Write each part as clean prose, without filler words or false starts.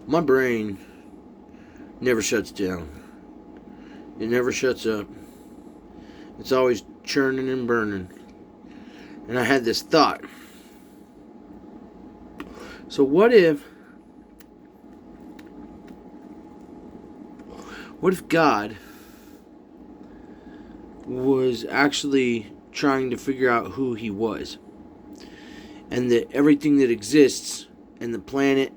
My brain never shuts down. It never shuts up. It's always churning and burning. And I had this thought. So what if God was actually trying to figure out who he was? And that everything that exists, and the planet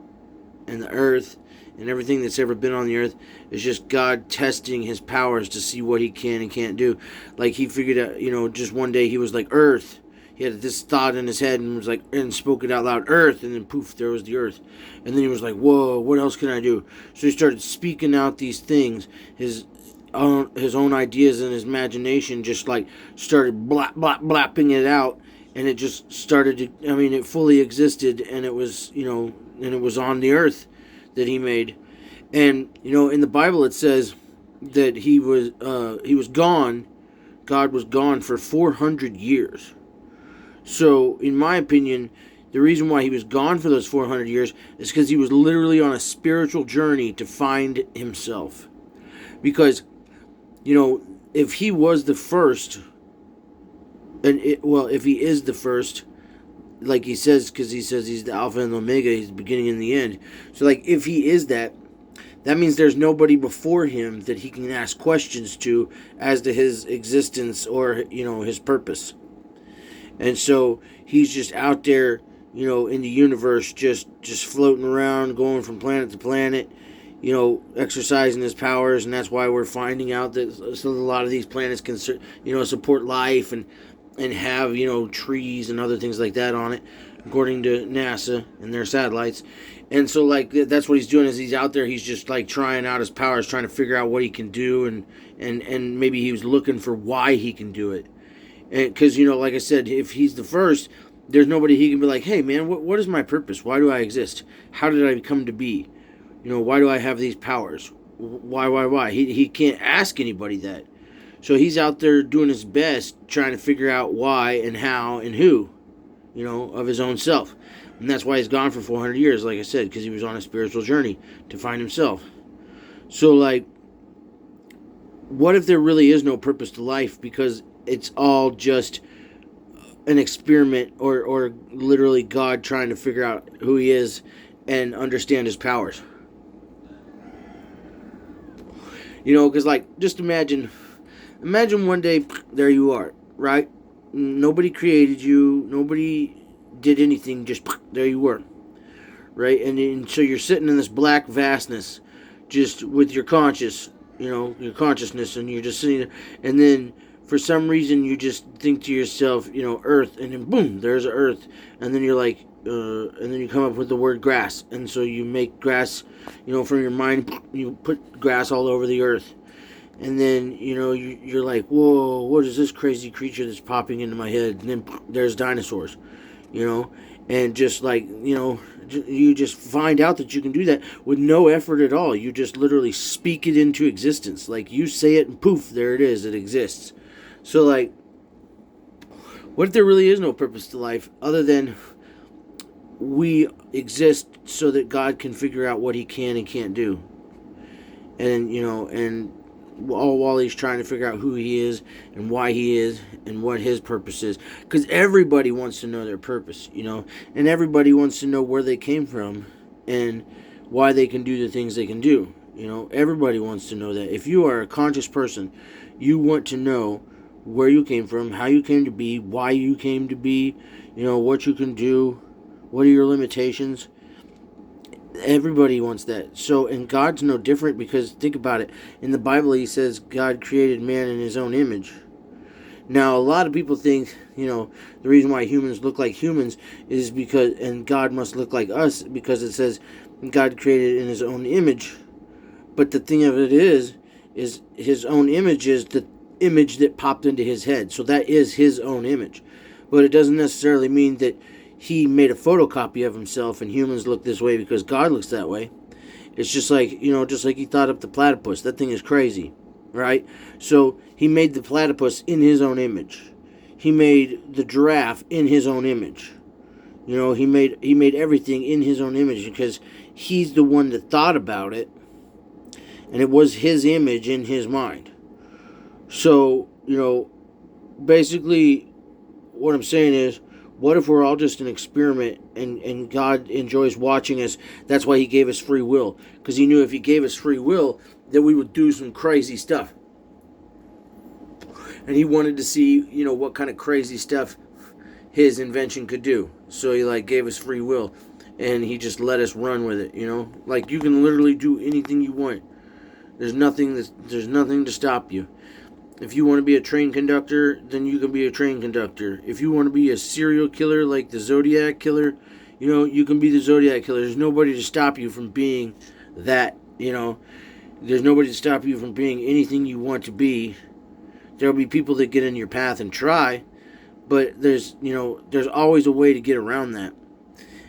and the earth and everything that's ever been on the earth, is just God testing his powers to see what he can and can't do. Like he figured out, just one day he was like, Earth. He had this thought in his head and was like, and spoke it out loud, Earth, and then poof, there was the Earth. And then he was like, whoa, what else can I do? So he started speaking out these things, his own ideas and his imagination, just like started blapping it out, and it just started to, it fully existed, and it was, and it was on the earth that he made. And in the Bible it says that he was gone. God was gone for 400 years. So in my opinion, the reason why he was gone for those 400 years is because he was literally on a spiritual journey to find himself. Because if he was the first, if he is the first, like he says, because he says he's the Alpha and the Omega, he's the beginning and the end. So, like, if he is that, that means there's nobody before him that he can ask questions to as to his existence or, his purpose. And so he's just out there, in the universe, just floating around, going from planet to planet, exercising his powers. And that's why we're finding out that a lot of these planets can, support life and have, trees and other things like that on it, according to NASA and their satellites. And so, like, that's what he's doing, is he's out there, he's just, like, trying out his powers, trying to figure out what he can do, and maybe he was looking for why he can do it. Because, like I said, if he's the first, there's nobody he can be like, hey, man, what is my purpose? Why do I exist? How did I come to be? Why do I have these powers? Why? He can't ask anybody that. So he's out there doing his best, trying to figure out why and how and who, of his own self. And that's why he's gone for 400 years, like I said, because he was on a spiritual journey to find himself. So, like, what if there really is no purpose to life, because it's all just an experiment, or literally God trying to figure out who he is and understand his powers? Because, like, just imagine one day, there you are, right? Nobody created you, nobody did anything, just there you were, right? And so you're sitting in this black vastness, just with your your consciousness, and you're just sitting there, and then for some reason you just think to yourself, Earth, and then boom, there's Earth, and then you're like, and then you come up with the word grass, and so you make grass, from your mind, you put grass all over the Earth. And then, you're like, whoa, what is this crazy creature that's popping into my head? And then there's dinosaurs, and just like, you just find out that you can do that with no effort at all. You just literally speak it into existence. Like, you say it and poof, there it is, it exists. So, like, what if there really is no purpose to life other than we exist so that God can figure out what he can and can't do? And, and all while he's trying to figure out who he is and why he is and what his purpose is. Because everybody wants to know their purpose, and everybody wants to know where they came from and why they can do the things they can do. Everybody wants to know that. If you are a conscious person, you want to know where you came from, how you came to be, why you came to be, what you can do, what are your limitations. Everybody wants that. So, and God's no different, because think about it. In the Bible, he says God created man in his own image. Now, a lot of people think, the reason why humans look like humans is because, and God must look like us, because it says God created in his own image. But the thing of it is his own image is the image that popped into his head. So that is his own image. But it doesn't necessarily mean that he made a photocopy of himself and humans look this way because God looks that way. It's just like, just like he thought up the platypus. That thing is crazy, right? So he made the platypus in his own image. He made the giraffe in his own image. You know, he made everything in his own image because he's the one that thought about it, and it was his image in his mind. So, basically what I'm saying is, what if we're all just an experiment and God enjoys watching us? That's why he gave us free will, because he knew if he gave us free will that we would do some crazy stuff. And he wanted to see, what kind of crazy stuff his invention could do. So he gave us free will, and he just let us run with it. Like you can literally do anything you want. There's nothing to stop you. If you want to be a train conductor, then you can be a train conductor. If you want to be a serial killer like the Zodiac killer, you can be the Zodiac killer. There's nobody to stop you from being that. There's nobody to stop you from being anything you want to be. There'll be people that get in your path and try, but there's always a way to get around that.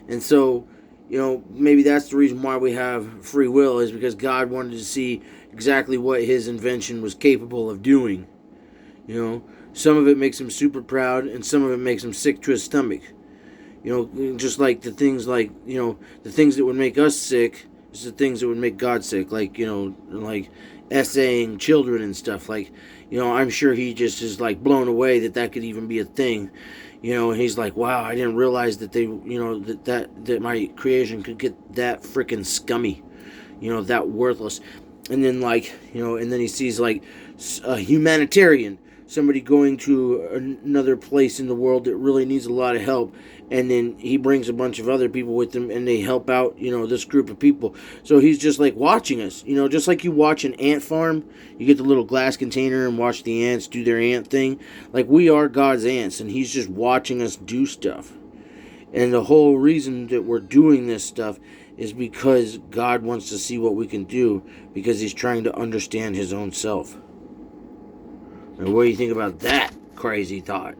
And so, maybe that's the reason why we have free will, is because God wanted to see exactly what his invention was capable of doing. Some of it makes him super proud, and some of it makes him sick to his stomach. Just like the things the things that would make us sick is the things that would make God sick, like essaying children and stuff. I'm sure he just is blown away that could even be a thing. And he's like, wow, I didn't realize that they, that my creation could get that freaking scummy, that worthless. And then and then he sees a humanitarian, somebody going to another place in the world that really needs a lot of help, and then he brings a bunch of other people with him, and they help out this group of people. So he's just watching us, just like you watch an ant farm. You get the little glass container and watch the ants do their ant thing. We are God's ants, and he's just watching us do stuff. And the whole reason that we're doing this stuff is because God wants to see what we can do, because he's trying to understand his own self. And what do you think about that crazy thought?